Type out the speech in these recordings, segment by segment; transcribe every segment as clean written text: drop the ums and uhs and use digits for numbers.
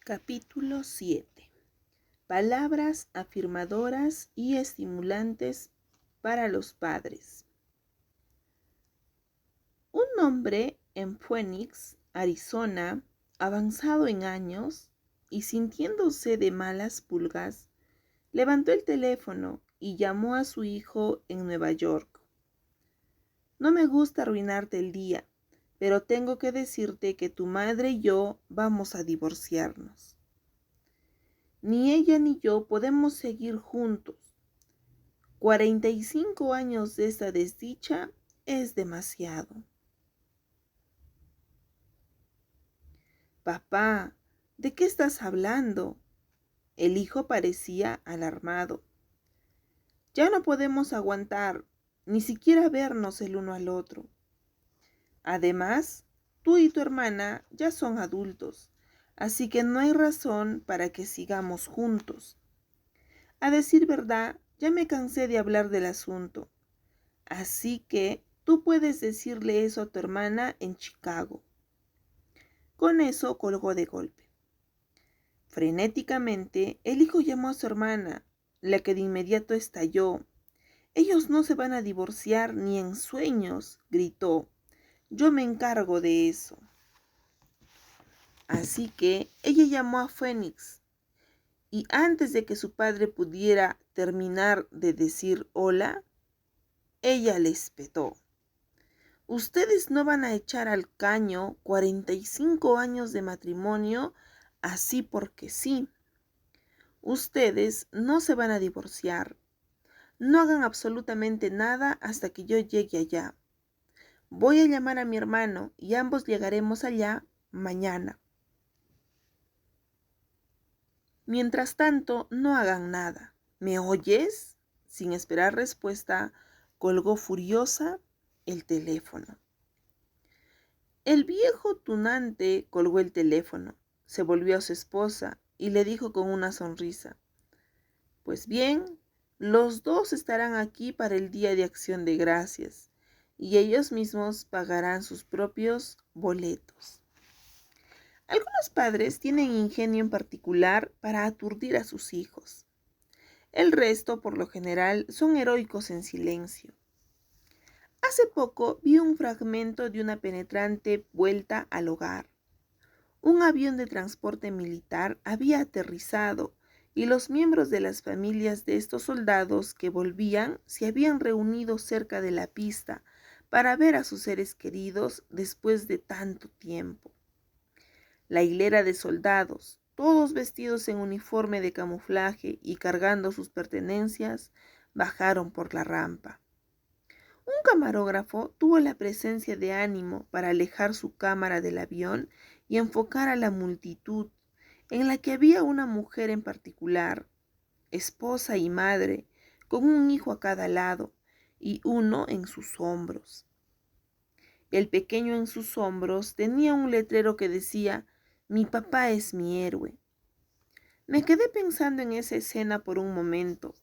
Capítulo 7. Palabras afirmadoras y estimulantes para los padres. Un hombre en Phoenix, Arizona, avanzado en años y sintiéndose de malas pulgas, levantó el teléfono y llamó a su hijo en Nueva York. No me gusta arruinarte el día, pero tengo que decirte que tu madre y yo vamos a divorciarnos. Ni ella ni yo podemos seguir juntos. 45 años de esta desdicha es demasiado. Papá, ¿de qué estás hablando? El hijo parecía alarmado. Ya no podemos aguantar, ni siquiera vernos el uno al otro. Además, tú y tu hermana ya son adultos, así que no hay razón para que sigamos juntos. A decir verdad, ya me cansé de hablar del asunto. Así que tú puedes decirle eso a tu hermana en Chicago. Con eso colgó de golpe. Frenéticamente, el hijo llamó a su hermana, la que de inmediato estalló. Ellos no se van a divorciar ni en sueños, gritó. Yo me encargo de eso. Así que ella llamó a Phoenix y antes de que su padre pudiera terminar de decir hola, ella le espetó. Ustedes no van a echar al caño 45 años de matrimonio así porque sí. Ustedes no se van a divorciar. No hagan absolutamente nada hasta que yo llegue allá. Voy a llamar a mi hermano y ambos llegaremos allá mañana. Mientras tanto, no hagan nada. ¿Me oyes? Sin esperar respuesta, colgó furiosa el teléfono. El viejo tunante colgó el teléfono, se volvió a su esposa y le dijo con una sonrisa: Pues bien, los dos estarán aquí para el Día de Acción de Gracias y ellos mismos pagarán sus propios boletos. Algunos padres tienen ingenio en particular para aturdir a sus hijos. El resto, por lo general, son heroicos en silencio. Hace poco vi un fragmento de una penetrante vuelta al hogar. Un avión de transporte militar había aterrizado y los miembros de las familias de estos soldados que volvían se habían reunido cerca de la pista para ver a sus seres queridos después de tanto tiempo. La hilera de soldados, todos vestidos en uniforme de camuflaje y cargando sus pertenencias, bajaron por la rampa. Un camarógrafo tuvo la presencia de ánimo para alejar su cámara del avión y enfocar a la multitud, en la que había una mujer en particular, esposa y madre, con un hijo a cada lado y uno en sus hombros. El pequeño en sus hombros tenía un letrero que decía: Mi papá es mi héroe. Me quedé pensando en esa escena por un momento.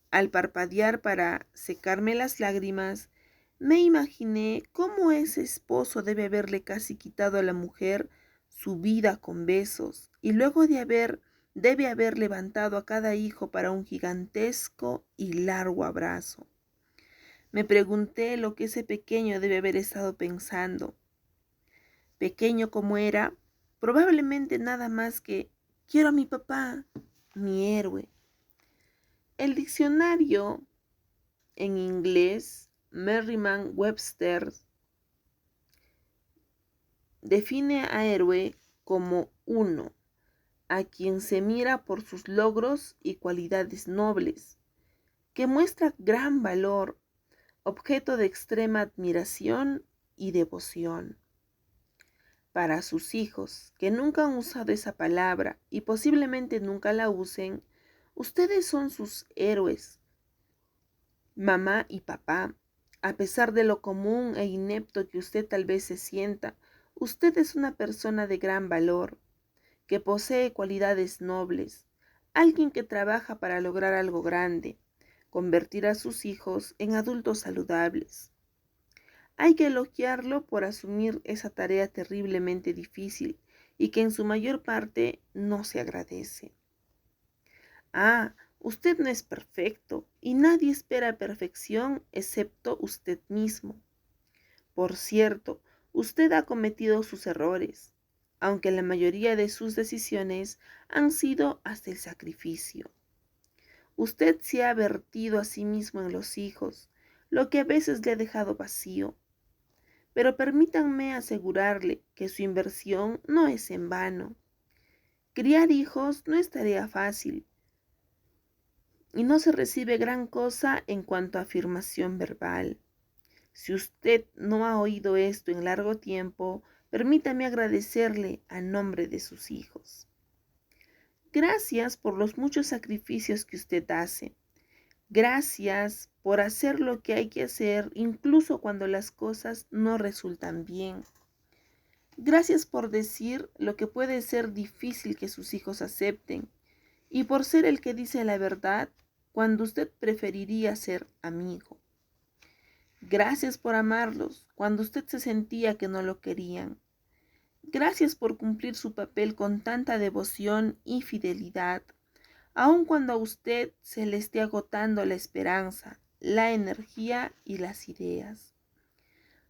Al parpadear para secarme las lágrimas, me imaginé cómo ese esposo debe haberle casi quitado a la mujer su vida con besos y luego debe haber levantado a cada hijo para un gigantesco y largo abrazo. Me pregunté lo que ese pequeño debe haber estado pensando. Pequeño como era, probablemente nada más que: quiero a mi papá, mi héroe. El diccionario en inglés, Merriam-Webster, define a héroe como uno a quien se mira por sus logros y cualidades nobles, que muestra gran valor, objeto de extrema admiración y devoción. Para sus hijos, que nunca han usado esa palabra y posiblemente nunca la usen, ustedes son sus héroes. Mamá y papá, a pesar de lo común e inepto que usted tal vez se sienta, usted es una persona de gran valor, que posee cualidades nobles, alguien que trabaja para lograr algo grande, convertir a sus hijos en adultos saludables. Hay que elogiarlo por asumir esa tarea terriblemente difícil y que en su mayor parte no se agradece. Ah, usted no es perfecto y nadie espera perfección excepto usted mismo. Por cierto, usted ha cometido sus errores, aunque la mayoría de sus decisiones han sido hasta el sacrificio. Usted se ha vertido a sí mismo en los hijos, lo que a veces le ha dejado vacío. Pero permítanme asegurarle que su inversión no es en vano. Criar hijos no es tarea fácil y no se recibe gran cosa en cuanto a afirmación verbal. Si usted no ha oído esto en largo tiempo, permítame agradecerle a nombre de sus hijos. Gracias por los muchos sacrificios que usted hace. Gracias por hacer lo que hay que hacer incluso cuando las cosas no resultan bien. Gracias por decir lo que puede ser difícil que sus hijos acepten y por ser el que dice la verdad cuando usted preferiría ser amigo. Gracias por amarlos cuando usted se sentía que no lo querían. Gracias por cumplir su papel con tanta devoción y fidelidad, aun cuando a usted se le esté agotando la esperanza, la energía y las ideas.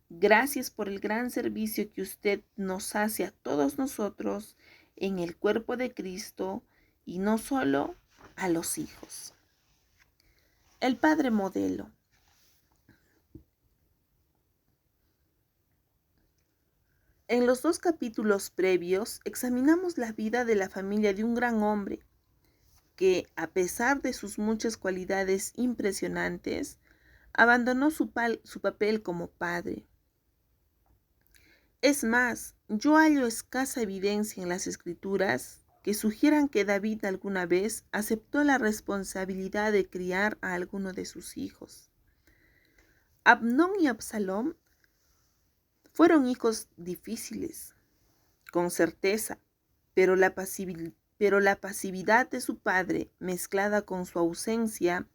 Gracias por el gran servicio que usted nos hace a todos nosotros en el cuerpo de Cristo y no solo a los hijos. El Padre Modelo. En los 2 capítulos previos examinamos la vida de la familia de un gran hombre que, a pesar de sus muchas cualidades impresionantes, abandonó su papel como padre. Es más, yo hallo escasa evidencia en las Escrituras que sugieran que David alguna vez aceptó la responsabilidad de criar a alguno de sus hijos. Amnón y Absalom fueron hijos difíciles, con certeza, pero la pasividad de su padre, mezclada con su ausencia,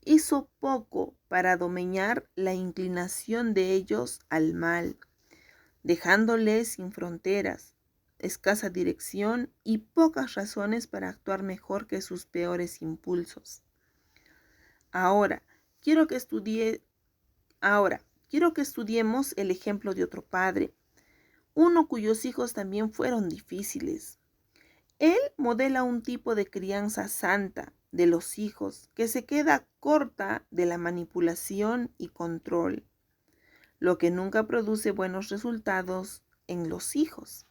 hizo poco para domeñar la inclinación de ellos al mal, dejándoles sin fronteras, escasa dirección y pocas razones para actuar mejor que sus peores impulsos. Ahora, quiero que estudiemos el ejemplo de otro padre, uno cuyos hijos también fueron difíciles. Él modela un tipo de crianza santa de los hijos que se queda corta de la manipulación y control, lo que nunca produce buenos resultados en los hijos.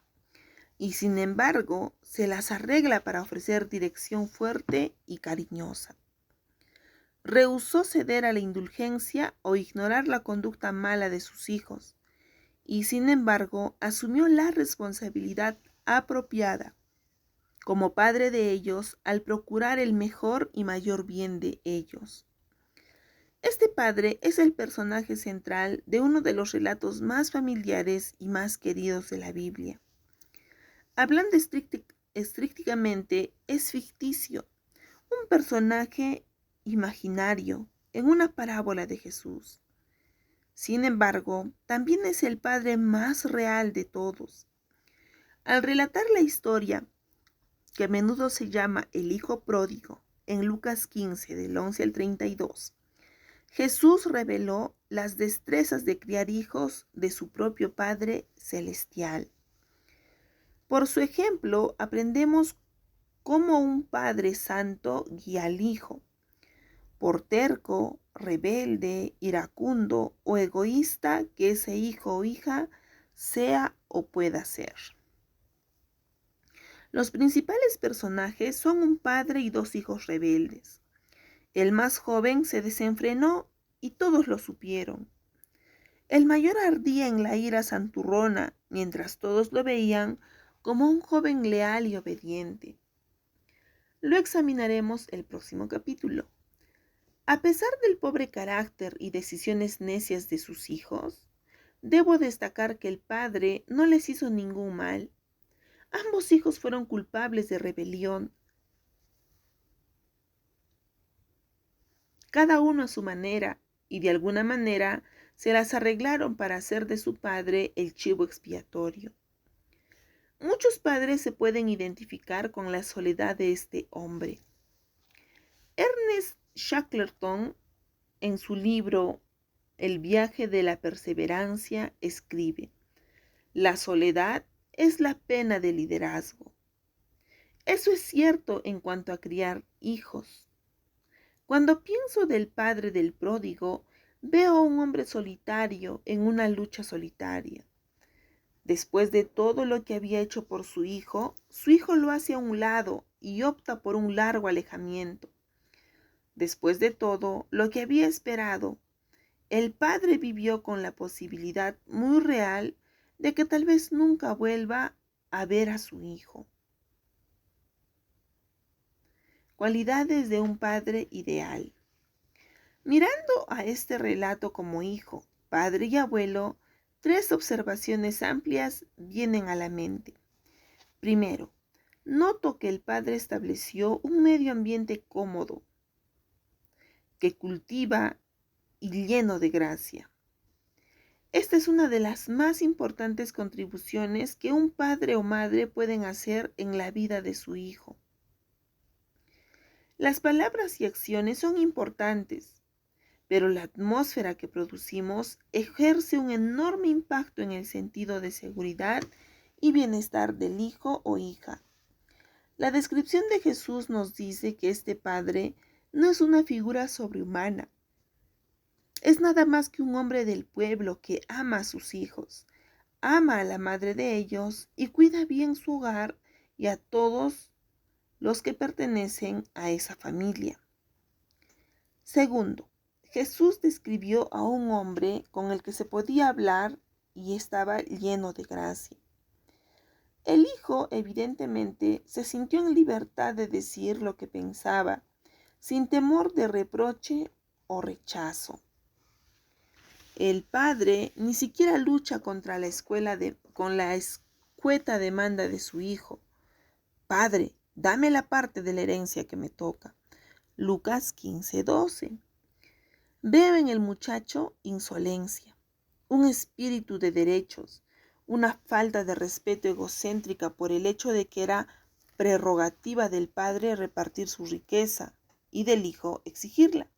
Y sin embargo, se las arregla para ofrecer dirección fuerte y cariñosa. Rehusó ceder a la indulgencia o ignorar la conducta mala de sus hijos, y sin embargo, asumió la responsabilidad apropiada como padre de ellos al procurar el mejor y mayor bien de ellos. Este padre es el personaje central de uno de los relatos más familiares y más queridos de la Biblia. Hablando estrictamente, es ficticio, un personaje imaginario en una parábola de Jesús. Sin embargo, también es el padre más real de todos. Al relatar la historia, que a menudo se llama el Hijo Pródigo, en Lucas 15, del 11 al 32, Jesús reveló las destrezas de criar hijos de su propio Padre Celestial. Por su ejemplo, aprendemos cómo un Padre Santo guía al Hijo, por terco, rebelde, iracundo o egoísta que ese hijo o hija sea o pueda ser. Los principales personajes son un padre y 2 hijos rebeldes. El más joven se desenfrenó y todos lo supieron. El mayor ardía en la ira santurrona, mientras todos lo veían como un joven leal y obediente. Lo examinaremos el próximo capítulo. A pesar del pobre carácter y decisiones necias de sus hijos, debo destacar que el padre no les hizo ningún mal. Ambos hijos fueron culpables de rebelión, cada uno a su manera, y de alguna manera se las arreglaron para hacer de su padre el chivo expiatorio. Muchos padres se pueden identificar con la soledad de este hombre. Ernest Shackleton, en su libro El viaje de la perseverancia, escribe: la soledad es la pena de liderazgo. Eso es cierto en cuanto a criar hijos. Cuando pienso del padre del pródigo, veo a un hombre solitario en una lucha solitaria. Después de todo lo que había hecho por su hijo lo hace a un lado y opta por un largo alejamiento. Después de todo lo que había esperado, el padre vivió con la posibilidad muy real de que tal vez nunca vuelva a ver a su hijo. Cualidades de un padre ideal. Mirando a este relato como hijo, padre y abuelo, 3 observaciones amplias vienen a la mente. Primero, noto que el padre estableció un medio ambiente cómodo, que cultiva y lleno de gracia. Esta es una de las más importantes contribuciones que un padre o madre pueden hacer en la vida de su hijo. Las palabras y acciones son importantes, pero la atmósfera que producimos ejerce un enorme impacto en el sentido de seguridad y bienestar del hijo o hija. La descripción de Jesús nos dice que este padre no es una figura sobrehumana. Es nada más que un hombre del pueblo que ama a sus hijos, ama a la madre de ellos y cuida bien su hogar y a todos los que pertenecen a esa familia. Segundo, Jesús describió a un hombre con el que se podía hablar y estaba lleno de gracia. El hijo, evidentemente, se sintió en libertad de decir lo que pensaba, sin temor de reproche o rechazo. El padre ni siquiera lucha contra con la escueta demanda de su hijo. Padre, dame la parte de la herencia que me toca. Lucas 15:12. Veo en el muchacho insolencia, un espíritu de derechos, una falta de respeto egocéntrica por el hecho de que era prerrogativa del padre repartir su riqueza y del hijo exigirla.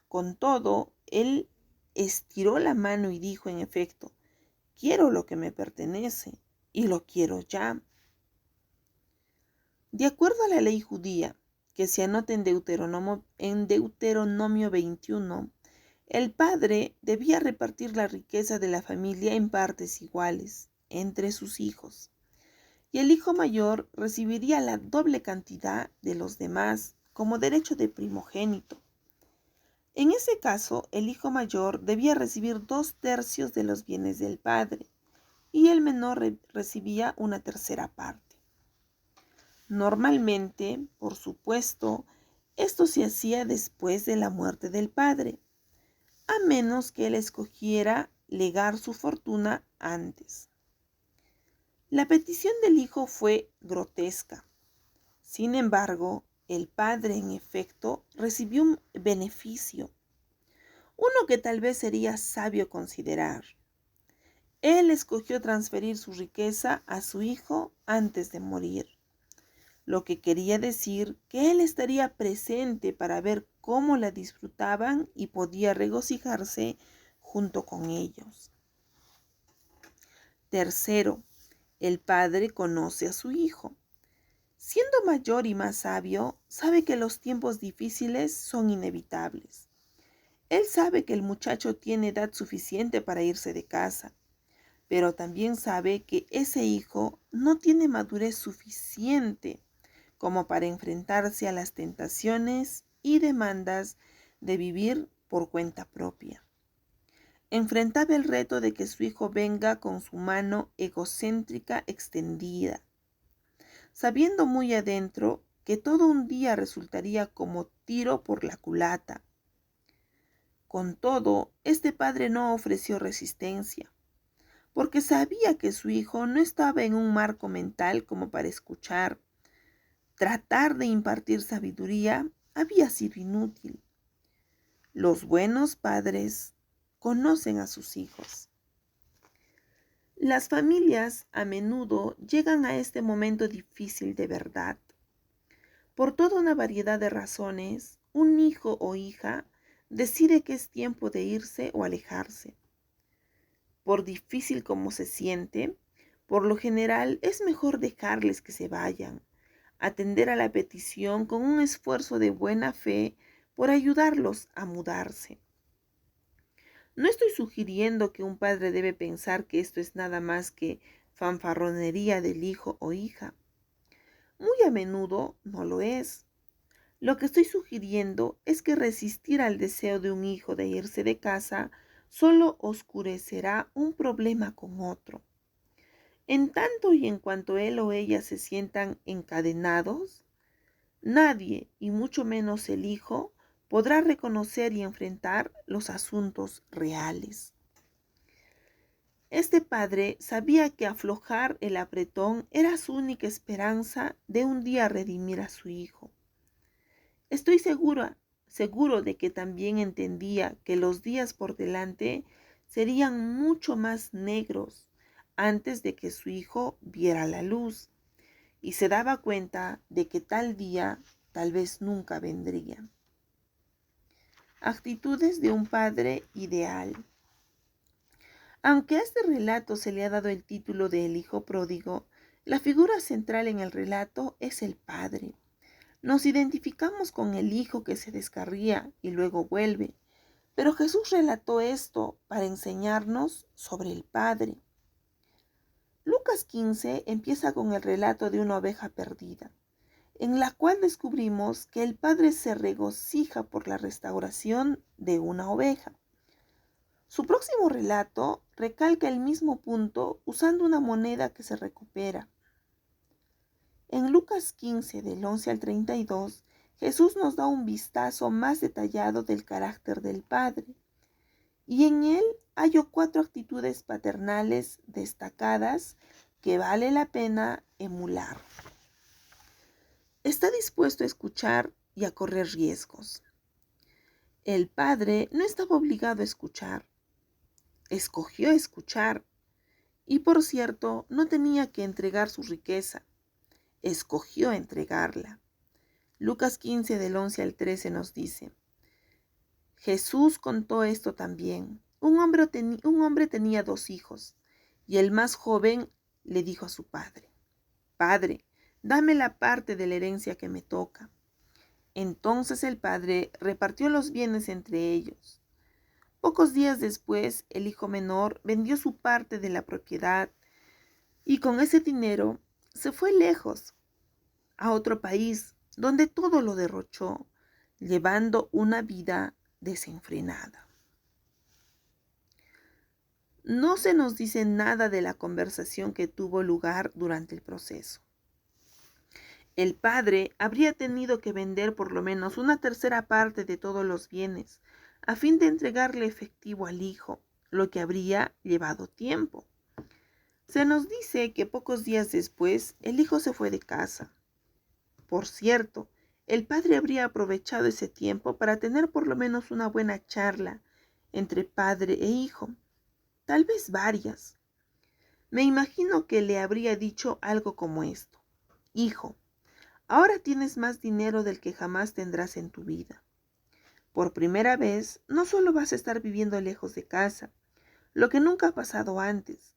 Con todo, él estiró la mano y dijo en efecto: quiero lo que me pertenece y lo quiero ya. De acuerdo a la ley judía, que se anota en Deuteronomio 21, el padre debía repartir la riqueza de la familia en partes iguales entre sus hijos, y el hijo mayor recibiría la doble cantidad de los demás como derecho de primogénito. En ese caso, el hijo mayor debía recibir 2/3 de los bienes del padre y el menor recibía una tercera parte. Normalmente, por supuesto, esto se hacía después de la muerte del padre, a menos que él escogiera legar su fortuna antes. La petición del hijo fue grotesca. Sin embargo, el padre en efecto recibió un beneficio, uno que tal vez sería sabio considerar. Él escogió transferir su riqueza a su hijo antes de morir, lo que quería decir que él estaría presente para ver cómo la disfrutaban y podía regocijarse junto con ellos. Tercero, el padre conoce a su hijo. Siendo mayor y más sabio, sabe que los tiempos difíciles son inevitables. Él sabe que el muchacho tiene edad suficiente para irse de casa, pero también sabe que ese hijo no tiene madurez suficiente como para enfrentarse a las tentaciones y demandas de vivir por cuenta propia. Enfrentaba el reto de que su hijo venga con su mano egocéntrica extendida, sabiendo muy adentro que todo un día resultaría como tiro por la culata. Con todo, este padre no ofreció resistencia, porque sabía que su hijo no estaba en un marco mental como para escuchar. Tratar de impartir sabiduría había sido inútil. Los buenos padres conocen a sus hijos. Las familias a menudo llegan a este momento difícil de verdad. Por toda una variedad de razones, un hijo o hija decide que es tiempo de irse o alejarse. Por difícil como se siente, por lo general es mejor dejarles que se vayan, atender a la petición con un esfuerzo de buena fe por ayudarlos a mudarse. No estoy sugiriendo que un padre debe pensar que esto es nada más que fanfarronería del hijo o hija. Muy a menudo no lo es. Lo que estoy sugiriendo es que resistir al deseo de un hijo de irse de casa solo oscurecerá un problema con otro. En tanto y en cuanto él o ella se sientan encadenados, nadie, y mucho menos el hijo, podrá reconocer y enfrentar los asuntos reales. Este padre sabía que aflojar el apretón era su única esperanza de un día redimir a su hijo. Estoy seguro de que también entendía que los días por delante serían mucho más negros antes de que su hijo viera la luz, y se daba cuenta de que tal día tal vez nunca vendría. Actitudes de un padre ideal. Aunque a este relato se le ha dado el título de El hijo pródigo, la figura central en el relato es el padre. Nos identificamos con el hijo que se descarría y luego vuelve, pero Jesús relató esto para enseñarnos sobre el padre. Lucas 15 empieza con el relato de una oveja perdida, en la cual descubrimos que el padre se regocija por la restauración de una oveja. Su próximo relato recalca el mismo punto usando una moneda que se recupera. En Lucas 15, del 11 al 32, Jesús nos da un vistazo más detallado del carácter del Padre, y en él hallo 4 actitudes paternales destacadas que vale la pena emular. Está dispuesto a escuchar y a correr riesgos. El Padre no estaba obligado a escuchar, escogió escuchar, y por cierto, no tenía que entregar su riqueza, escogió entregarla. Lucas 15 del 11 al 13 nos dice: Jesús contó esto también. Un hombre tenía 2 hijos, y el más joven le dijo a su padre: Padre, dame la parte de la herencia que me toca. Entonces el padre repartió los bienes entre ellos. Pocos días después, el hijo menor vendió su parte de la propiedad y con ese dinero se fue lejos, a otro país, donde todo lo derrochó, llevando una vida desenfrenada. No se nos dice nada de la conversación que tuvo lugar durante el proceso. El padre habría tenido que vender por lo menos una tercera parte de todos los bienes, a fin de entregarle efectivo al hijo, lo que habría llevado tiempo. Se nos dice que pocos días después el hijo se fue de casa. Por cierto, el padre habría aprovechado ese tiempo para tener por lo menos una buena charla entre padre e hijo, tal vez varias. Me imagino que le habría dicho algo como esto: Hijo, ahora tienes más dinero del que jamás tendrás en tu vida. Por primera vez, no solo vas a estar viviendo lejos de casa, lo que nunca ha pasado antes,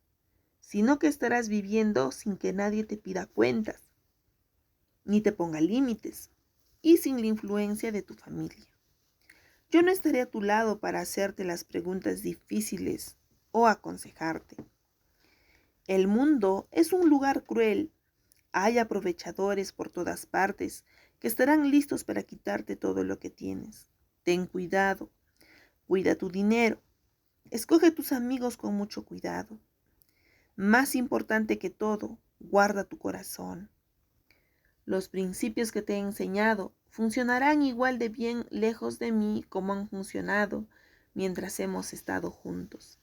sino que estarás viviendo sin que nadie te pida cuentas, ni te ponga límites, y sin la influencia de tu familia. Yo no estaré a tu lado para hacerte las preguntas difíciles o aconsejarte. El mundo es un lugar cruel. Hay aprovechadores por todas partes que estarán listos para quitarte todo lo que tienes. Ten cuidado, cuida tu dinero, escoge tus amigos con mucho cuidado. Más importante que todo, guarda tu corazón. Los principios que te he enseñado funcionarán igual de bien lejos de mí como han funcionado mientras hemos estado juntos.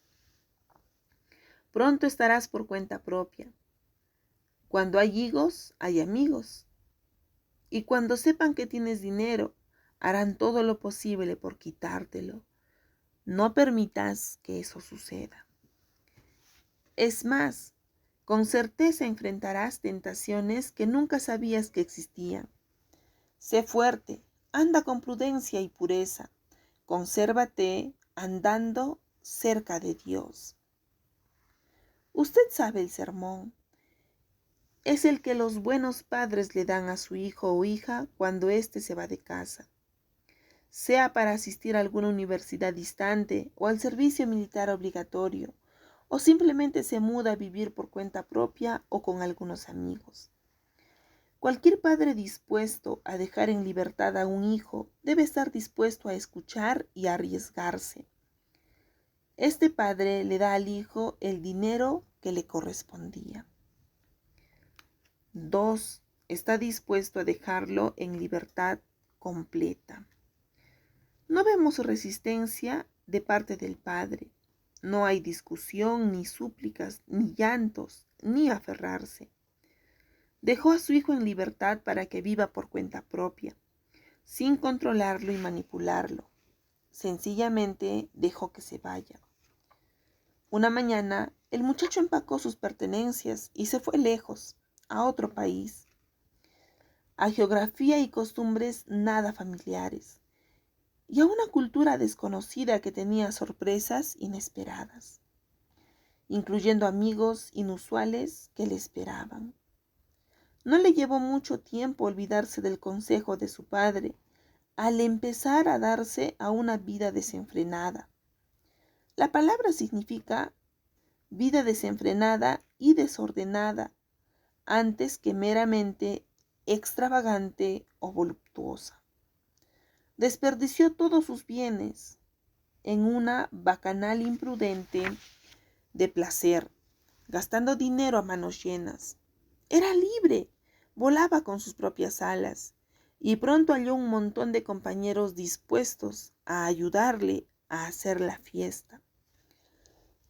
Pronto estarás por cuenta propia. Cuando hay higos, hay amigos. Y cuando sepan que tienes dinero, harán todo lo posible por quitártelo. No permitas que eso suceda. Es más, con certeza enfrentarás tentaciones que nunca sabías que existían. Sé fuerte, anda con prudencia y pureza. Consérvate andando cerca de Dios. Usted sabe el sermón. Es el que los buenos padres le dan a su hijo o hija cuando éste se va de casa, sea para asistir a alguna universidad distante o al servicio militar obligatorio, o simplemente se muda a vivir por cuenta propia o con algunos amigos. Cualquier padre dispuesto a dejar en libertad a un hijo debe estar dispuesto a escuchar y a arriesgarse. Este padre le da al hijo el dinero que le correspondía. 2. Está dispuesto a dejarlo en libertad completa. No vemos resistencia de parte del padre. No hay discusión, ni súplicas, ni llantos, ni aferrarse. Dejó a su hijo en libertad para que viva por cuenta propia, sin controlarlo y manipularlo. Sencillamente dejó que se vaya. Una mañana, el muchacho empacó sus pertenencias y se fue lejos, a otro país, a geografía y costumbres nada familiares, y a una cultura desconocida que tenía sorpresas inesperadas, incluyendo amigos inusuales que le esperaban. No le llevó mucho tiempo olvidarse del consejo de su padre al empezar a darse a una vida desenfrenada. La palabra significa vida desenfrenada y desordenada, antes que meramente extravagante o voluptuosa. Desperdició todos sus bienes en una bacanal imprudente de placer, gastando dinero a manos llenas. Era libre, volaba con sus propias alas y pronto halló un montón de compañeros dispuestos a ayudarle a hacer la fiesta.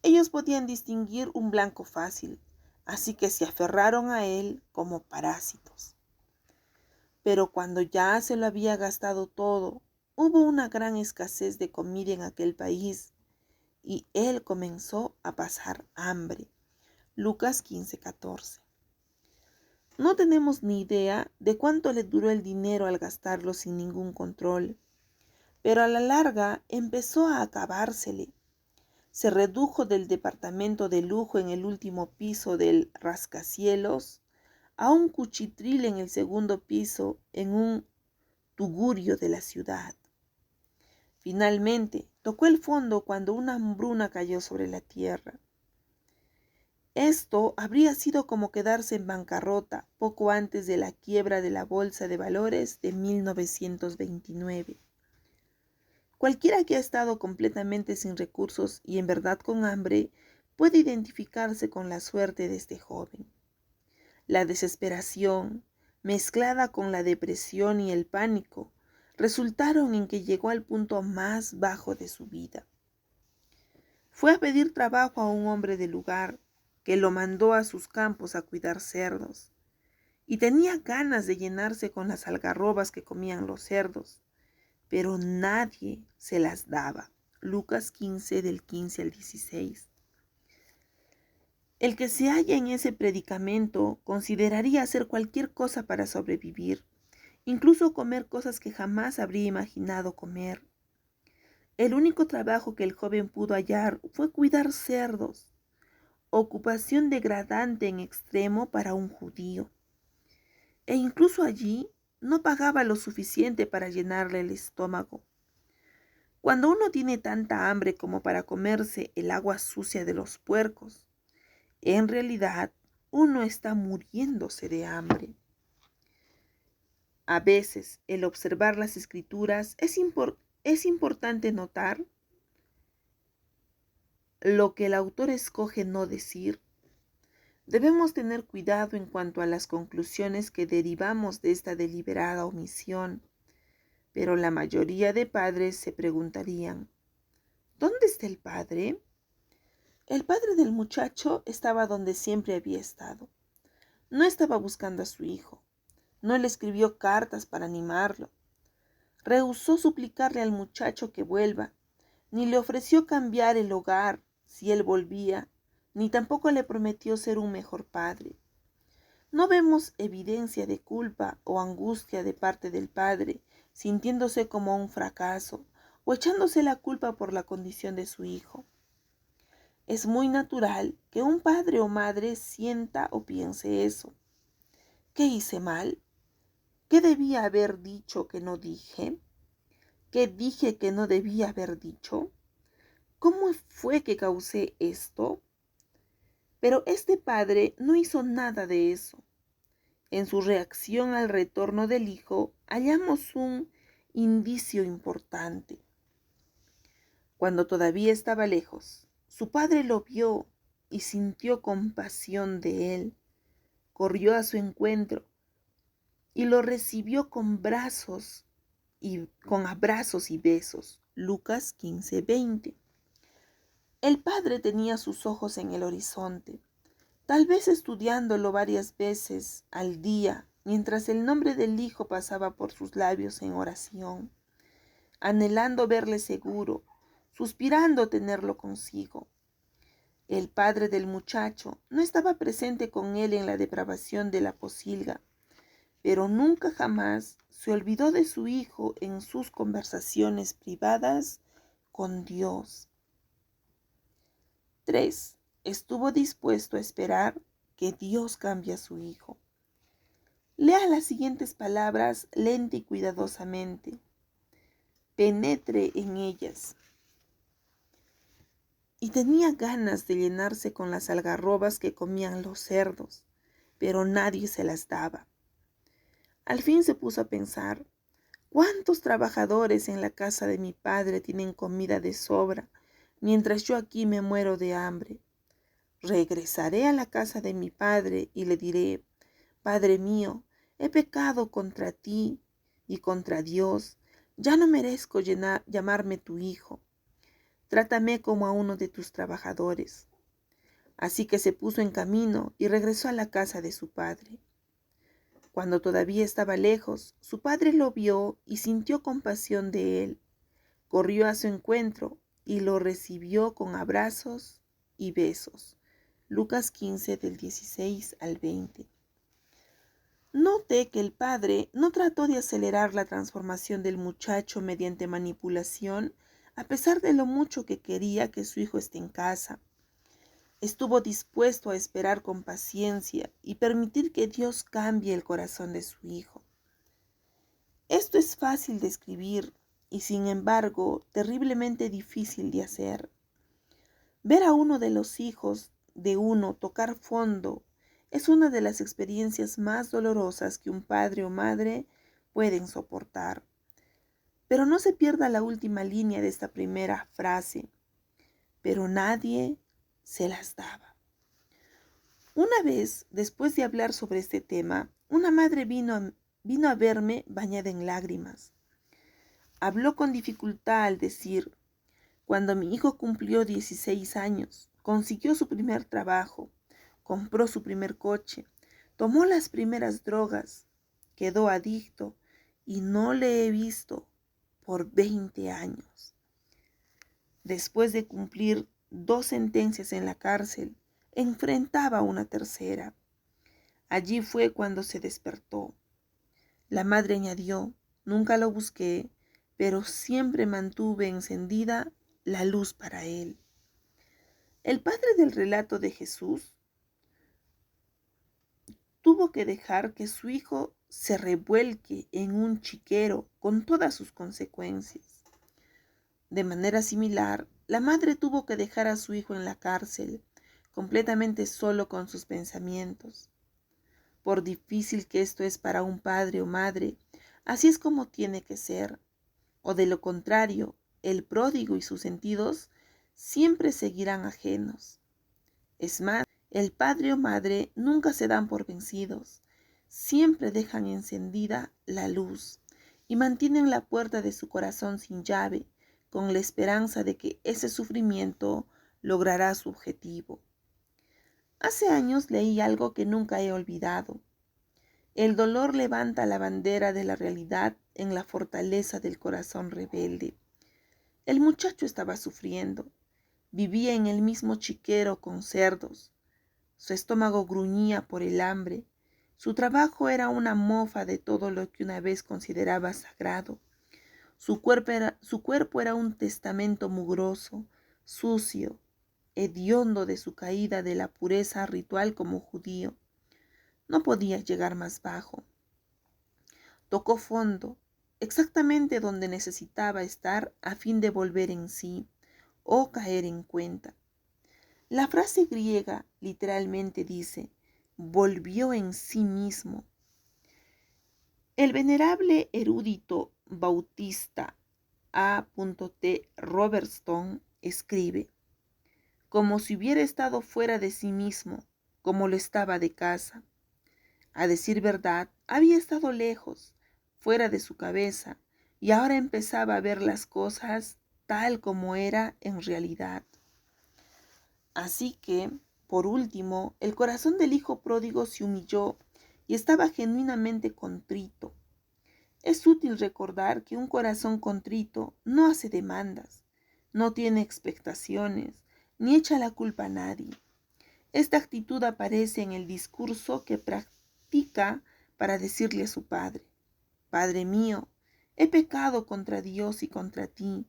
Ellos podían distinguir un blanco fácil, así que se aferraron a él como parásitos. Pero cuando ya se lo había gastado todo, hubo una gran escasez de comida en aquel país y él comenzó a pasar hambre. Lucas 15:14. No tenemos ni idea de cuánto le duró el dinero al gastarlo sin ningún control, pero a la larga empezó a acabársele. Se redujo del departamento de lujo en el último piso del rascacielos a un cuchitril en el segundo piso en un tugurio de la ciudad. Finalmente, tocó el fondo cuando una hambruna cayó sobre la tierra. Esto habría sido como quedarse en bancarrota poco antes de la quiebra de la Bolsa de Valores de 1929. Cualquiera que ha estado completamente sin recursos y en verdad con hambre puede identificarse con la suerte de este joven. La desesperación, mezclada con la depresión y el pánico, resultaron en que llegó al punto más bajo de su vida. Fue a pedir trabajo a un hombre del lugar que lo mandó a sus campos a cuidar cerdos, y tenía ganas de llenarse con las algarrobas que comían los cerdos, pero nadie se las daba. Lucas 15 del 15 al 16. El que se halla en ese predicamento consideraría hacer cualquier cosa para sobrevivir, incluso comer cosas que jamás habría imaginado comer. El único trabajo que el joven pudo hallar fue cuidar cerdos, ocupación degradante en extremo para un judío. E incluso allí no pagaba lo suficiente para llenarle el estómago. Cuando uno tiene tanta hambre como para comerse el agua sucia de los puercos, en realidad uno está muriéndose de hambre. A veces, el observar las escrituras es importante notar lo que el autor escoge no decir. Debemos tener cuidado en cuanto a las conclusiones que derivamos de esta deliberada omisión, pero la mayoría de padres se preguntarían, ¿dónde está el padre? El padre del muchacho estaba donde siempre había estado. No estaba buscando a su hijo. No le escribió cartas para animarlo. Rehusó suplicarle al muchacho que vuelva, ni le ofreció cambiar el hogar si él volvía, ni tampoco le prometió ser un mejor padre. No vemos evidencia de culpa o angustia de parte del padre, sintiéndose como un fracaso o echándose la culpa por la condición de su hijo. Es muy natural que un padre o madre sienta o piense eso. ¿Qué hice mal? ¿Qué debía haber dicho que no dije? ¿Qué dije que no debía haber dicho? ¿Cómo fue que causé esto? Pero este padre no hizo nada de eso. En su reacción al retorno del hijo hallamos un indicio importante. Cuando todavía estaba lejos, su padre lo vio y sintió compasión de él. Corrió a su encuentro y lo recibió con abrazos y besos. Lucas 15:20. El padre tenía sus ojos en el horizonte, tal vez estudiándolo varias veces al día, mientras el nombre del hijo pasaba por sus labios en oración, anhelando verle seguro, suspirando tenerlo consigo. El padre del muchacho no estaba presente con él en la depravación de la pocilga, pero nunca jamás se olvidó de su hijo en sus conversaciones privadas con Dios. 3. Estuvo dispuesto a esperar que Dios cambie a su hijo. Lea las siguientes palabras lenta y cuidadosamente. Penetre en ellas. Y tenía ganas de llenarse con las algarrobas que comían los cerdos, pero nadie se las daba. Al fin se puso a pensar, ¿cuántos trabajadores en la casa de mi padre tienen comida de sobra, mientras yo aquí me muero de hambre? Regresaré a la casa de mi padre y le diré, Padre mío, he pecado contra ti y contra Dios, ya no merezco llamarme tu hijo. Trátame como a uno de tus trabajadores. Así que se puso en camino y regresó a la casa de su padre. Cuando todavía estaba lejos, su padre lo vio y sintió compasión de él. Corrió a su encuentro y lo recibió con abrazos y besos. Lucas 15 del 16 al 20. Note que el padre no trató de acelerar la transformación del muchacho mediante manipulación, a pesar de lo mucho que quería que su hijo esté en casa. Estuvo dispuesto a esperar con paciencia y permitir que Dios cambie el corazón de su hijo. Esto es fácil de escribir y, sin embargo, terriblemente difícil de hacer. Ver a uno de los hijos de uno tocar fondo es una de las experiencias más dolorosas que un padre o madre pueden soportar. Pero no se pierda la última línea de esta primera frase. Pero nadie se las daba. Una vez, después de hablar sobre este tema, una madre vino a verme bañada en lágrimas. Habló con dificultad al decir, cuando mi hijo cumplió 16 años, consiguió su primer trabajo, compró su primer coche, tomó las primeras drogas, quedó adicto y no le he visto por 20 años. Después de cumplir 2 sentencias en la cárcel, enfrentaba una tercera. Allí fue cuando se despertó. La madre añadió, nunca lo busqué, pero siempre mantuve encendida la luz para él. El padre del relato de Jesús tuvo que dejar que su hijo se revuelque en un chiquero con todas sus consecuencias. De manera similar, la madre tuvo que dejar a su hijo en la cárcel, completamente solo con sus pensamientos. Por difícil que esto es para un padre o madre, así es como tiene que ser. O de lo contrario, el pródigo y sus sentidos siempre seguirán ajenos. Es más, el padre o madre nunca se dan por vencidos, siempre dejan encendida la luz y mantienen la puerta de su corazón sin llave, con la esperanza de que ese sufrimiento logrará su objetivo. Hace años leí algo que nunca he olvidado. El dolor levanta la bandera de la realidad en la fortaleza del corazón rebelde. El muchacho estaba sufriendo, Vivía en el mismo chiquero con cerdos. Su estómago gruñía por el hambre. Su trabajo era una mofa de todo lo que una vez consideraba sagrado. Su cuerpo era un testamento mugroso, sucio, hediondo de su caída de la pureza ritual como judío. No podía llegar más bajo. Tocó fondo, exactamente donde necesitaba estar a fin de volver en sí o caer en cuenta. La frase griega literalmente dice, volvió en sí mismo. El venerable erudito bautista A.T. Robertson escribe, como si hubiera estado fuera de sí mismo, como lo estaba de casa. A decir verdad, había estado lejos, fuera de su cabeza, y ahora empezaba a ver las cosas tal como era en realidad. Así que, por último, el corazón del hijo pródigo se humilló y estaba genuinamente contrito. Es útil recordar que un corazón contrito no hace demandas, no tiene expectaciones, ni echa la culpa a nadie. Esta actitud aparece en el discurso que practica para decirle a su padre, Padre mío, he pecado contra Dios y contra ti,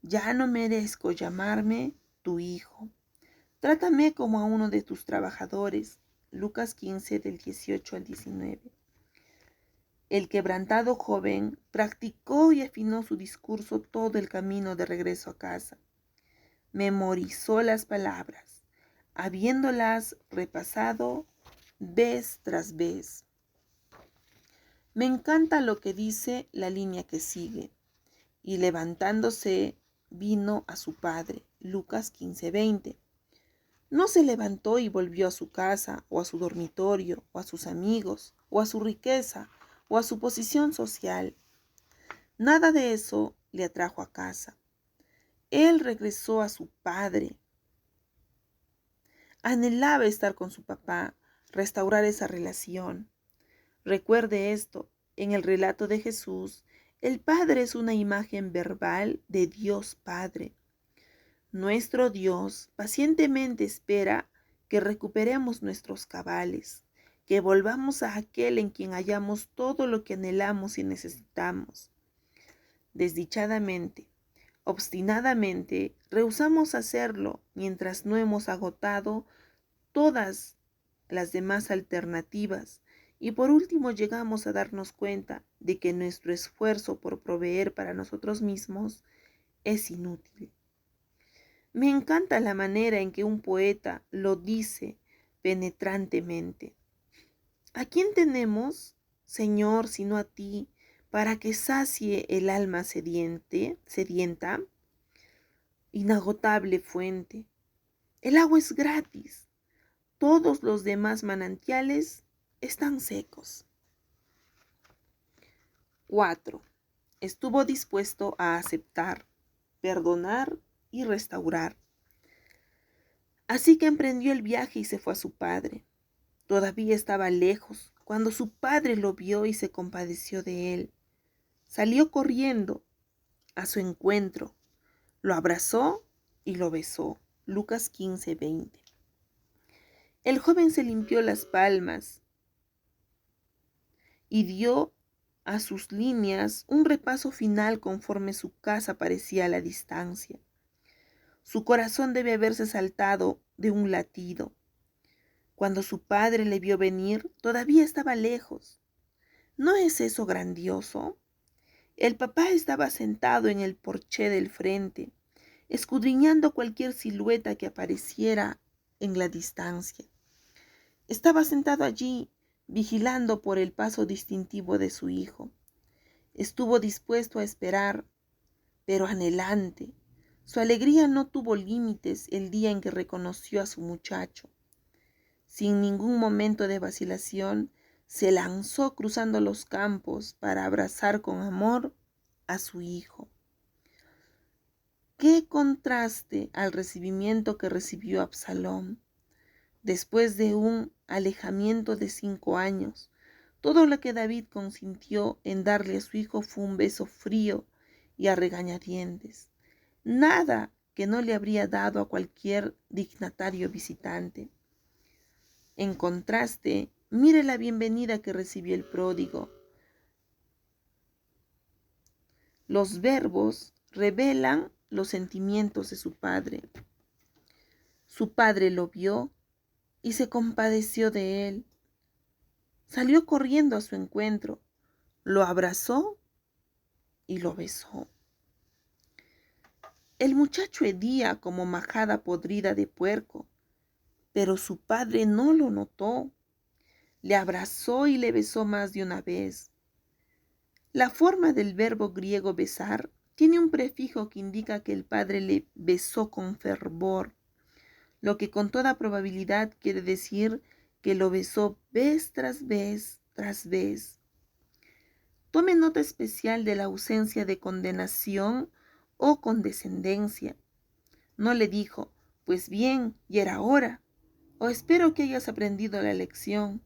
ya no merezco llamarme tu hijo. Trátame como a uno de tus trabajadores. Lucas 15 del 18 al 19. El quebrantado joven practicó y afinó su discurso todo el camino de regreso a casa. Memorizó las palabras, habiéndolas repasado vez tras vez. Me encanta lo que dice la línea que sigue. Y levantándose, vino a su padre. Lucas 15:20. No se levantó y volvió a su casa, o a su dormitorio, o a sus amigos, o a su riqueza, o a su posición social. Nada de eso le atrajo a casa. Él regresó a su padre. Anhelaba estar con su papá, restaurar esa relación. Recuerde esto, en el relato de Jesús, el Padre es una imagen verbal de Dios Padre. Nuestro Dios pacientemente espera que recuperemos nuestros cabales, que volvamos a aquel en quien hallamos todo lo que anhelamos y necesitamos. Desdichadamente, obstinadamente, rehusamos hacerlo mientras no hemos agotado todas las demás alternativas y por último llegamos a darnos cuenta de que nuestro esfuerzo por proveer para nosotros mismos es inútil. Me encanta la manera en que un poeta lo dice penetrantemente. ¿A quién tenemos, Señor, sino a ti, para que sacie el alma sedienta? Inagotable fuente. El agua es gratis. Todos los demás manantiales están secos. 4. Estuvo dispuesto a aceptar, perdonar y restaurar. Así que emprendió el viaje y se fue a su padre. Todavía estaba lejos cuando su padre lo vio y se compadeció de él. Salió corriendo a su encuentro, lo abrazó y lo besó. Lucas 15:20. El joven se limpió las palmas y dio a sus líneas un repaso final conforme su casa parecía a la distancia. Su corazón debe haberse saltado de un latido. Cuando su padre le vio venir, todavía estaba lejos. ¿No es eso grandioso? El papá estaba sentado en el porche del frente, escudriñando cualquier silueta que apareciera en la distancia. Estaba sentado allí, vigilando por el paso distintivo de su hijo. Estuvo dispuesto a esperar, pero anhelante. Su alegría no tuvo límites el día en que reconoció a su muchacho. Sin ningún momento de vacilación, se lanzó cruzando los campos para abrazar con amor a su hijo. ¡Qué contraste al recibimiento que recibió Absalón! Después de un alejamiento de 5 años, todo lo que David consintió en darle a su hijo fue un beso frío y a regañadientes. Nada que no le habría dado a cualquier dignatario visitante. En contraste, mire la bienvenida que recibió el pródigo. Los verbos revelan los sentimientos de su padre. Su padre lo vio y se compadeció de él. Salió corriendo a su encuentro, lo abrazó y lo besó. El muchacho hedía como majada podrida de puerco, pero su padre no lo notó. Le abrazó y le besó más de una vez. La forma del verbo griego besar tiene un prefijo que indica que el padre le besó con fervor, lo que con toda probabilidad quiere decir que lo besó vez tras vez tras vez. Tome nota especial de la ausencia de condenación o condescendencia. No le dijo, pues bien, ya era hora, o espero que hayas aprendido la lección,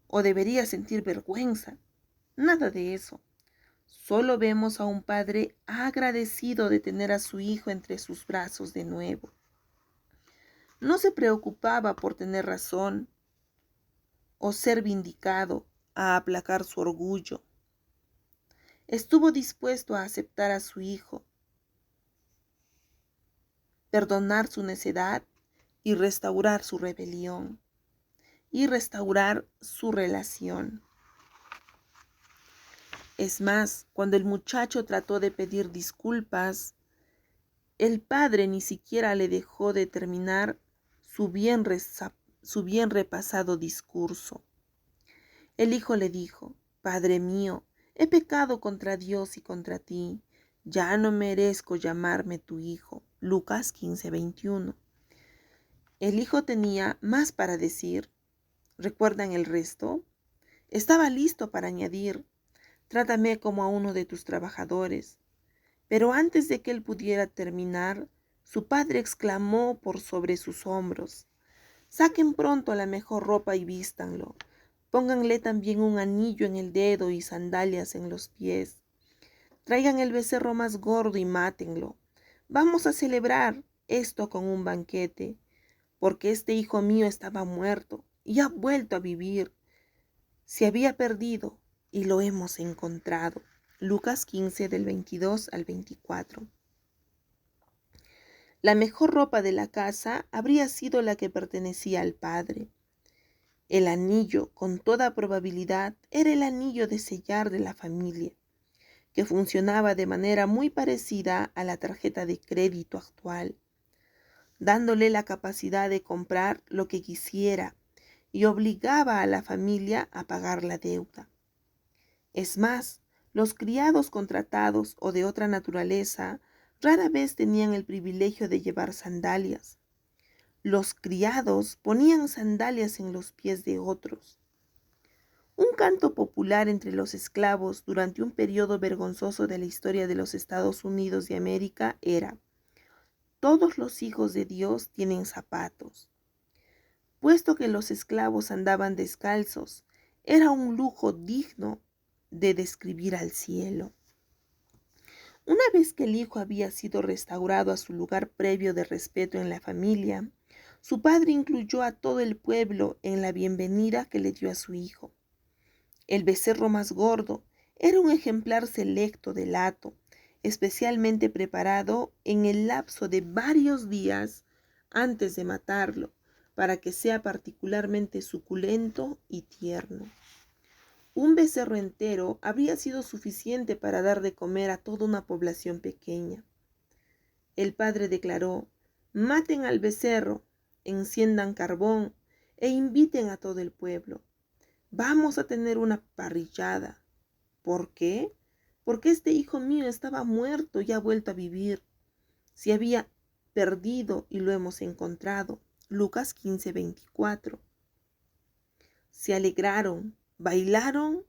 o deberías sentir vergüenza. Nada de eso. Solo vemos a un padre agradecido de tener a su hijo entre sus brazos de nuevo. No se preocupaba por tener razón o ser vindicado a aplacar su orgullo. Estuvo dispuesto a aceptar a su hijo, perdonar su necedad y restaurar su rebelión y restaurar su relación. Es más, cuando el muchacho trató de pedir disculpas, el padre ni siquiera le dejó de terminar su bien repasado discurso. El hijo le dijo, Padre mío, he pecado contra Dios y contra ti. Ya no merezco llamarme tu hijo. Lucas 15:21. El hijo tenía más para decir. ¿Recuerdan el resto? Estaba listo para añadir, trátame como a uno de tus trabajadores. Pero antes de que él pudiera terminar, su padre exclamó por sobre sus hombros, saquen pronto la mejor ropa y vístanlo. Pónganle también un anillo en el dedo y sandalias en los pies. Traigan el becerro más gordo y mátenlo. Vamos a celebrar esto con un banquete, porque este hijo mío estaba muerto y ha vuelto a vivir. Se había perdido y lo hemos encontrado. Lucas 15 del 22 al 24. La mejor ropa de la casa habría sido la que pertenecía al padre. El anillo, con toda probabilidad, era el anillo de sellar de la familia, que funcionaba de manera muy parecida a la tarjeta de crédito actual, dándole la capacidad de comprar lo que quisiera y obligaba a la familia a pagar la deuda. Es más, los criados contratados o de otra naturaleza rara vez tenían el privilegio de llevar sandalias. Los criados ponían sandalias en los pies de otros. Un canto popular entre los esclavos durante un periodo vergonzoso de la historia de los Estados Unidos de América era: todos los hijos de Dios tienen zapatos. Puesto que los esclavos andaban descalzos, era un lujo digno de describir al cielo. Una vez que el hijo había sido restaurado a su lugar previo de respeto en la familia, su padre incluyó a todo el pueblo en la bienvenida que le dio a su hijo. El becerro más gordo era un ejemplar selecto del hato, especialmente preparado en el lapso de varios días antes de matarlo, para que sea particularmente suculento y tierno. Un becerro entero habría sido suficiente para dar de comer a toda una población pequeña. El padre declaró: maten al becerro, enciendan carbón e inviten a todo el pueblo. Vamos a tener una parrillada. ¿Por qué? Porque este hijo mío estaba muerto y ha vuelto a vivir. Se había perdido y lo hemos encontrado. Lucas 15:24. Se alegraron, bailaron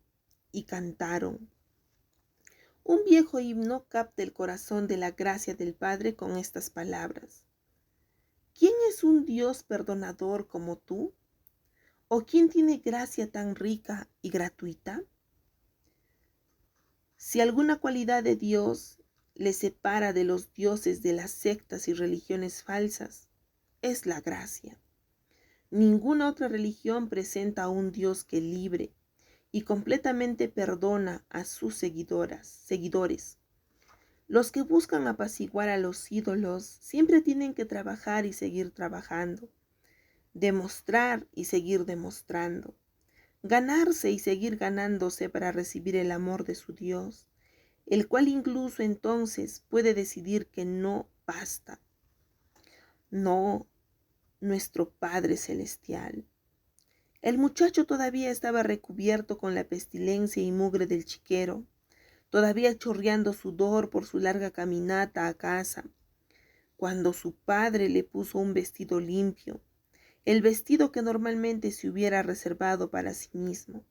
y cantaron. Un viejo himno capta el corazón de la gracia del Padre con estas palabras: ¿quién es un Dios perdonador como tú? ¿O quién tiene gracia tan rica y gratuita? Si alguna cualidad de Dios le separa de los dioses de las sectas y religiones falsas es la gracia. Ninguna otra religión presenta a un Dios que libre y completamente perdona a sus seguidores. Los que buscan apaciguar a los ídolos siempre tienen que trabajar y seguir trabajando, demostrar y seguir demostrando, ganarse y seguir ganándose para recibir el amor de su Dios, el cual incluso entonces puede decidir que no basta. No, nuestro Padre Celestial. El muchacho todavía estaba recubierto con la pestilencia y mugre del chiquero, todavía chorreando sudor por su larga caminata a casa, cuando su padre le puso un vestido limpio, el vestido que normalmente se hubiera reservado para sí mismo.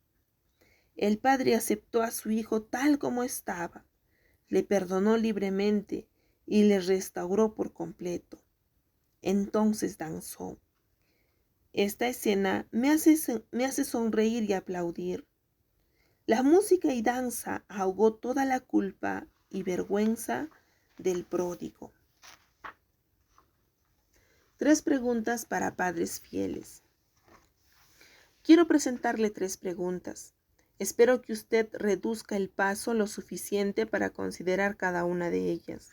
El padre aceptó a su hijo tal como estaba, le perdonó libremente y le restauró por completo. Entonces danzó. Esta escena me hace sonreír y aplaudir. La música y danza ahogó toda la culpa y vergüenza del pródigo. 3 preguntas para padres fieles. Quiero presentarle 3 preguntas. Espero que usted reduzca el paso lo suficiente para considerar cada una de ellas.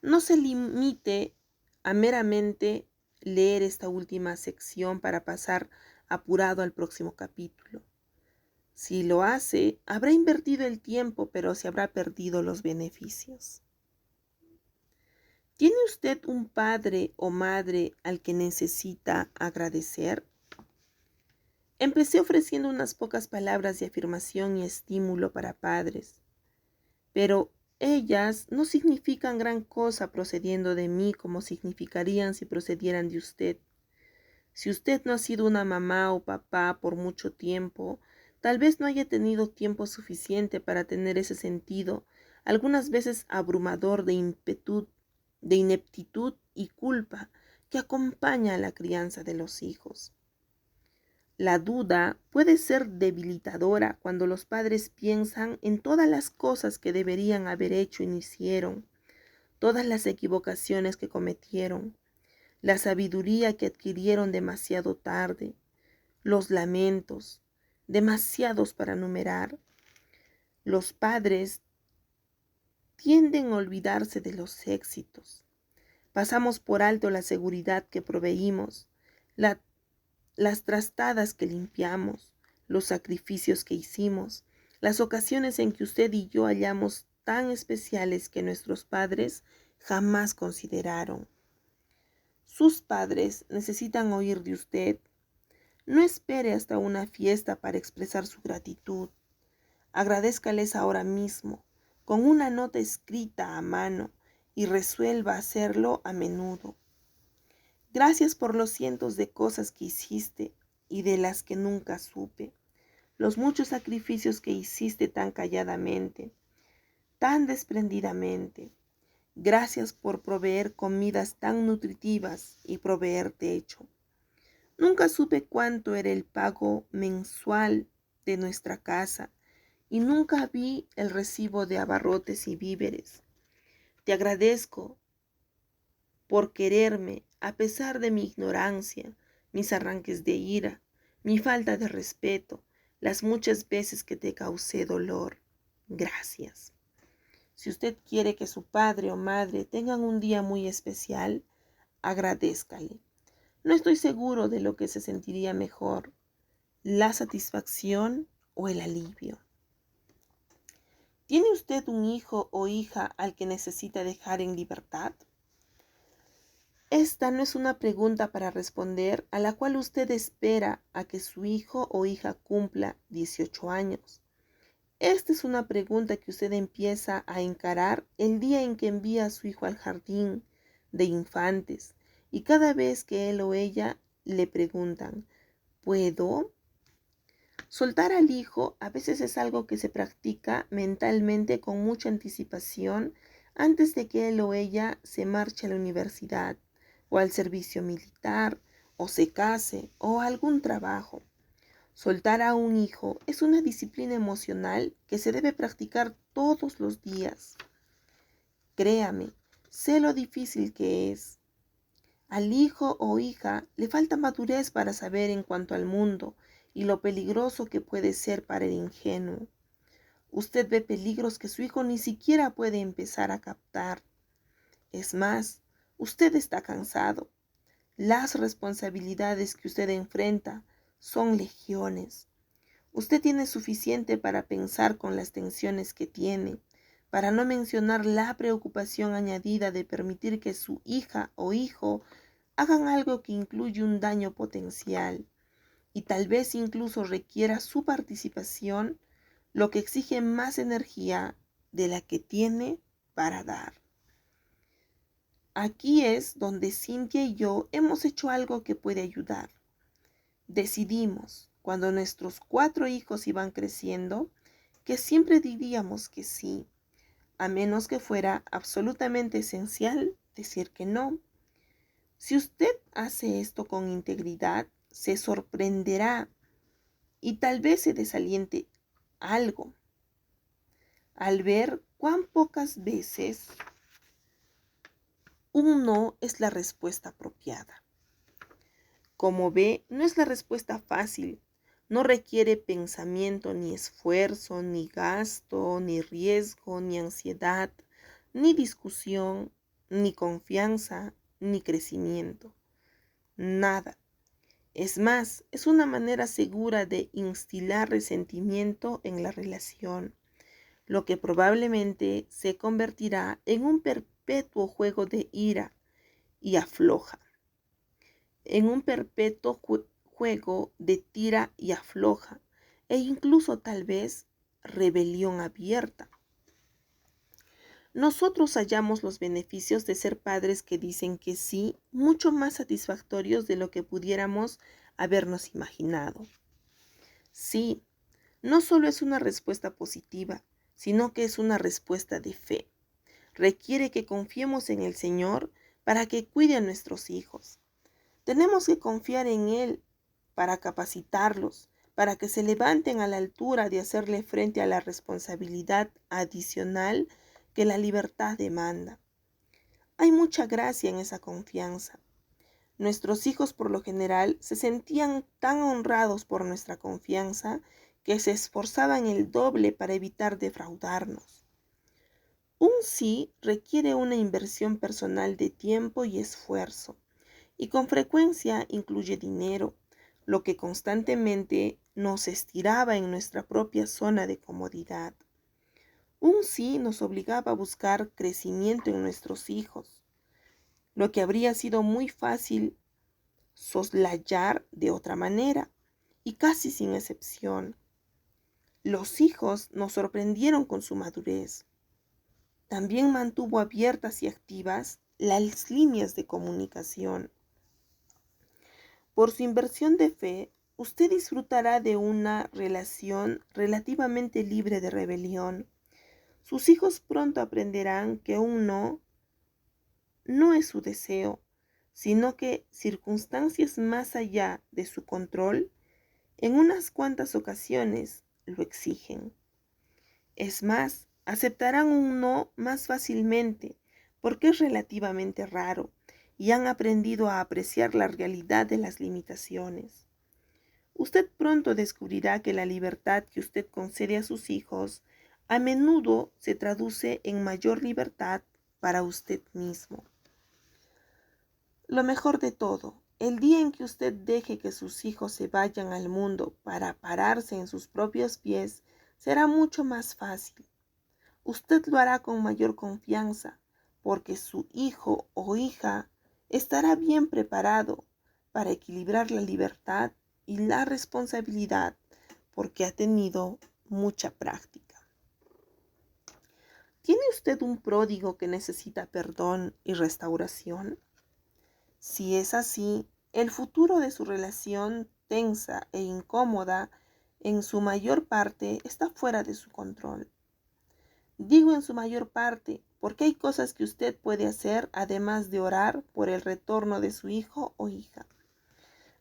No se limite a meramente leer esta última sección para pasar apurado al próximo capítulo. Si lo hace, habrá invertido el tiempo, pero se habrá perdido los beneficios. ¿Tiene usted un padre o madre al que necesita agradecer? Empecé ofreciendo unas pocas palabras de afirmación y estímulo para padres, pero ellas no significan gran cosa procediendo de mí como significarían si procedieran de usted. Si usted no ha sido una mamá o papá por mucho tiempo, tal vez no haya tenido tiempo suficiente para tener ese sentido, algunas veces abrumador de ineptitud y culpa que acompaña a la crianza de los hijos. La duda puede ser debilitadora cuando los padres piensan en todas las cosas que deberían haber hecho y no hicieron, todas las equivocaciones que cometieron, la sabiduría que adquirieron demasiado tarde, los lamentos, demasiados para numerar. Los padres tienden a olvidarse de los éxitos. Pasamos por alto la seguridad que proveímos, las trastadas que limpiamos, los sacrificios que hicimos, las ocasiones en que usted y yo hallamos tan especiales que nuestros padres jamás consideraron. Sus padres necesitan oír de usted. No espere hasta una fiesta para expresar su gratitud. Agradézcales ahora mismo, con una nota escrita a mano, y resuelva hacerlo a menudo. Gracias por los cientos de cosas que hiciste y de las que nunca supe, los muchos sacrificios que hiciste tan calladamente, tan desprendidamente. Gracias por proveer comidas tan nutritivas y proveer techo. Nunca supe cuánto era el pago mensual de nuestra casa y nunca vi el recibo de abarrotes y víveres. Te agradezco por quererme a pesar de mi ignorancia, mis arranques de ira, mi falta de respeto, las muchas veces que te causé dolor. Gracias. Si usted quiere que su padre o madre tengan un día muy especial, agradézcale. No estoy seguro de lo que se sentiría mejor, la satisfacción o el alivio. ¿Tiene usted un hijo o hija al que necesita dejar en libertad? Esta no es una pregunta para responder a la cual usted espera a que su hijo o hija cumpla 18 años. Esta es una pregunta que usted empieza a encarar el día en que envía a su hijo al jardín de infantes y cada vez que él o ella le preguntan, ¿puedo? Soltar al hijo a veces es algo que se practica mentalmente con mucha anticipación antes de que él o ella se marche a la universidad o al servicio militar o se case o a algún trabajo. Soltar a un hijo es una disciplina emocional que se debe practicar todos los días. Créame, sé lo difícil que es. Al hijo o hija le falta madurez para saber en cuanto al mundo y lo peligroso que puede ser para el ingenuo. Usted ve peligros que su hijo ni siquiera puede empezar a captar. Es más, usted está cansado. Las responsabilidades que usted enfrenta son legiones. Usted tiene suficiente para pensar con las tensiones que tiene, para no mencionar la preocupación añadida de permitir que su hija o hijo hagan algo que incluye un daño potencial y tal vez incluso requiera su participación, lo que exige más energía de la que tiene para dar. Aquí es donde Cynthia y yo hemos hecho algo que puede ayudar. Decidimos, cuando nuestros 4 hijos iban creciendo, que siempre diríamos que sí, a menos que fuera absolutamente esencial decir que no. Si usted hace esto con integridad, se sorprenderá y tal vez se desaliente algo al ver cuán pocas veces un no es la respuesta apropiada. Como ve, no es la respuesta fácil. No requiere pensamiento, ni esfuerzo, ni gasto, ni riesgo, ni ansiedad, ni discusión, ni confianza, ni crecimiento. Nada. Es más, es una manera segura de instilar resentimiento en la relación, lo que probablemente se convertirá en un perpetuo juego de ira y afloja, en un perpetuo juego de tira y afloja, e incluso tal vez rebelión abierta. Nosotros hallamos los beneficios de ser padres que dicen que sí mucho más satisfactorios de lo que pudiéramos habernos imaginado. Sí, no solo es una respuesta positiva, sino que es una respuesta de fe. Requiere que confiemos en el Señor para que cuide a nuestros hijos. Tenemos que confiar en Él para capacitarlos, para que se levanten a la altura de hacerle frente a la responsabilidad adicional que la libertad demanda. Hay mucha gracia en esa confianza. Nuestros hijos por lo general se sentían tan honrados por nuestra confianza que se esforzaban el doble para evitar defraudarnos. Un sí requiere una inversión personal de tiempo y esfuerzo, y con frecuencia incluye dinero, lo que constantemente nos estiraba en nuestra propia zona de comodidad. Un sí nos obligaba a buscar crecimiento en nuestros hijos, lo que habría sido muy fácil soslayar de otra manera, y casi sin excepción. Los hijos nos sorprendieron con su madurez. También mantuvo abiertas y activas las líneas de comunicación. Por su inversión de fe, usted disfrutará de una relación relativamente libre de rebelión. Sus hijos pronto aprenderán que un no es su deseo, sino que circunstancias más allá de su control, en unas cuantas ocasiones, lo exigen. Es más, aceptarán un no más fácilmente porque es relativamente raro y han aprendido a apreciar la realidad de las limitaciones. Usted pronto descubrirá que la libertad que usted concede a sus hijos a menudo se traduce en mayor libertad para usted mismo. Lo mejor de todo, el día en que usted deje que sus hijos se vayan al mundo para pararse en sus propios pies, será mucho más fácil. Usted lo hará con mayor confianza, porque su hijo o hija estará bien preparado para equilibrar la libertad y la responsabilidad, porque ha tenido mucha práctica. ¿Tiene usted un pródigo que necesita perdón y restauración? Si es así, el futuro de su relación tensa e incómoda en su mayor parte está fuera de su control. Digo en su mayor parte porque hay cosas que usted puede hacer además de orar por el retorno de su hijo o hija.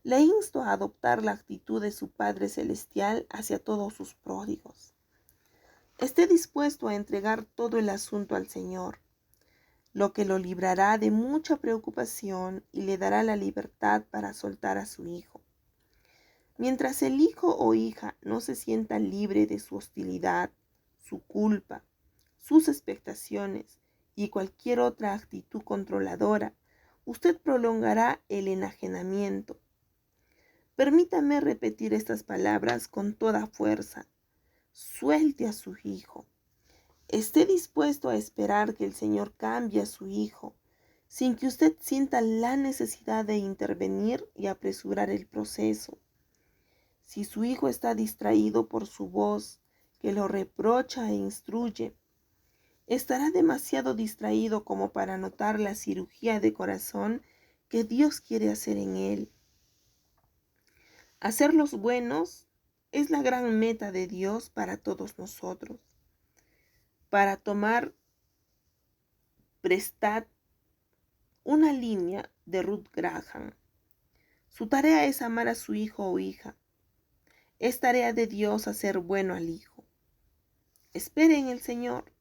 Le insto a adoptar la actitud de su Padre Celestial hacia todos sus pródigos. Esté dispuesto a entregar todo el asunto al Señor. lo que lo librará de mucha preocupación y le dará la libertad para soltar a su hijo. Mientras el hijo o hija no se sienta libre de su hostilidad, su culpa, sus expectaciones y cualquier otra actitud controladora, usted prolongará el enajenamiento. Permítame repetir estas palabras con toda fuerza. Suelte a su hijo. Esté dispuesto a esperar que el Señor cambie a su hijo, sin que usted sienta la necesidad de intervenir y apresurar el proceso. Si su hijo está distraído por su voz, que lo reprocha e instruye, estará demasiado distraído como para notar la cirugía de corazón que Dios quiere hacer en él. Hacerlos buenos es la gran meta de Dios para todos nosotros. Para tomar prestad una línea de Ruth Graham. Su tarea es amar a su hijo o hija. Es tarea de Dios hacer bueno al hijo. Espere en el Señor.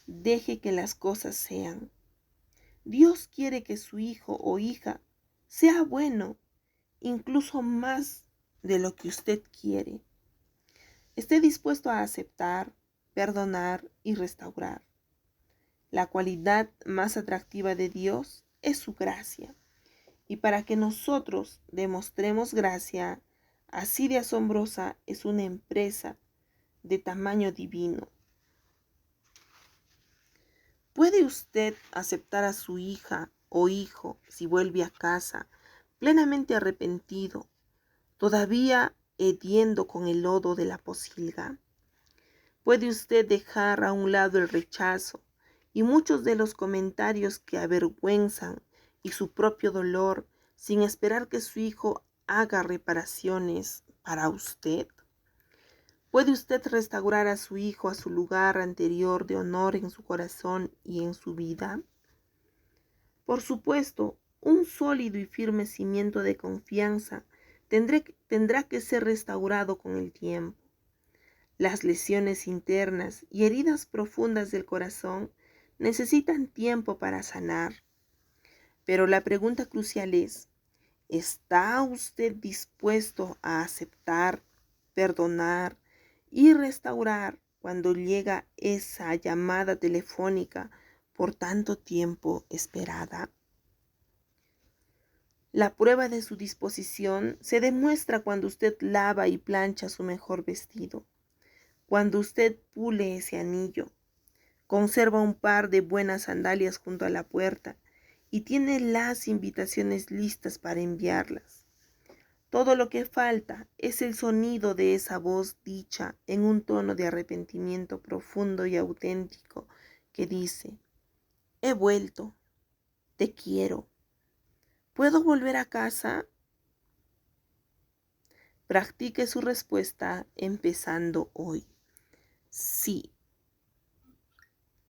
Deje que las cosas sean. Dios quiere que su hijo o hija sea bueno, incluso más de lo que usted quiere. Esté dispuesto a aceptar, perdonar y restaurar. La cualidad más atractiva de Dios es su gracia. Y para que nosotros demostremos gracia, así de asombrosa es una empresa de tamaño divino. ¿Puede usted aceptar a su hija o hijo si vuelve a casa plenamente arrepentido, todavía hediendo con el lodo de la pocilga? ¿Puede usted dejar a un lado el rechazo y muchos de los comentarios que avergüenzan y su propio dolor sin esperar que su hijo haga reparaciones para usted? ¿Puede usted restaurar a su hijo a su lugar anterior de honor en su corazón y en su vida? Por supuesto, un sólido y firme cimiento de confianza tendrá que ser restaurado con el tiempo. Las lesiones internas y heridas profundas del corazón necesitan tiempo para sanar. Pero la pregunta crucial es, ¿está usted dispuesto a aceptar, perdonar y restaurar cuando llega esa llamada telefónica por tanto tiempo esperada? La prueba de su disposición se demuestra cuando usted lava y plancha su mejor vestido, cuando usted pule ese anillo, conserva un par de buenas sandalias junto a la puerta y tiene las invitaciones listas para enviarlas. Todo lo que falta es el sonido de esa voz dicha en un tono de arrepentimiento profundo y auténtico que dice: he vuelto, te quiero. ¿Puedo volver a casa? Practique su respuesta empezando hoy. Sí,